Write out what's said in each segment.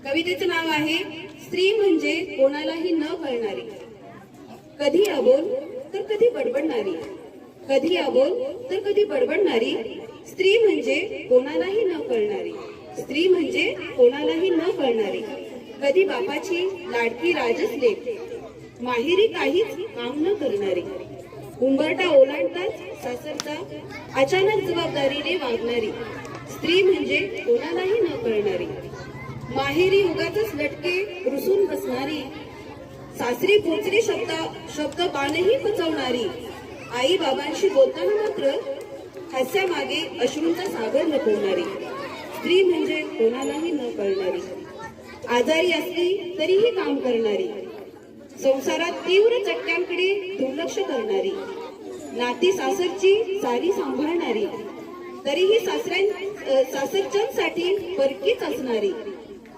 कवितेचं नाव आहे स्त्री म्हणजे कोणालाही न कळणारी. कधी अबोल तर कधी बडबडणारी, कधी अबोल तर कधी बडबडणारी. स्त्री म्हणजे कोणालाही न कळणारी, स्त्री म्हणजे कोणालाही न कळणारी. कधी बापाची लाडकी राजसलेख, माहेरी काहीच काम न करणारी. उंबरठा ओलांडताच सासरचा अचानक जबाबदारीने वागणारी. स्त्री म्हणजे कोणालाही न कळणारी. माहेरी उगाचच लटके रुसून बसणारी, सासरी पोचरी शब्द बाणही पचवणारी. आई बाबांशी बोलताना मात्र हास्यामागे अश्रूंचा सागर लपवणारी. स्त्री म्हणजे कोणालाही न कळणारी. आजारी असली तरीही काम करणारी, संसारात तीव्र चटक्यांकडे दुर्लक्ष करणारी. नाती सासरची सारी सांभाळणारी, तरीही सासरच्यांसाठी परकीच असणारी.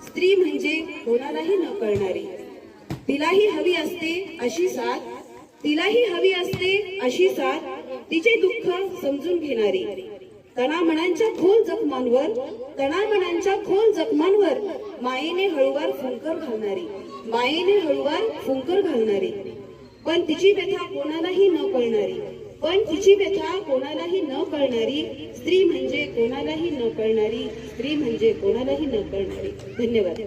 स्त्री म्हणजे कोणालाही न कळणारी. तिलाही हवी असते अशी साथ, तिलाही हवी असते अशी साथ, तिचे दुःख समजून घेणारी. तणामनांच्या खोल जखमांवर मायेने हळूवार फुंकर घालणारी, मायेने हळूवार फुंकर घालणारी. पण तिची व्यथा कोणालाही न कळणारी, पण तिची व्यथा कोणालाही न कळणारी. स्त्री म्हणजे कोणालाही न कळणारी, स्त्री म्हणजे कोणालाही न कळणारी. धन्यवाद.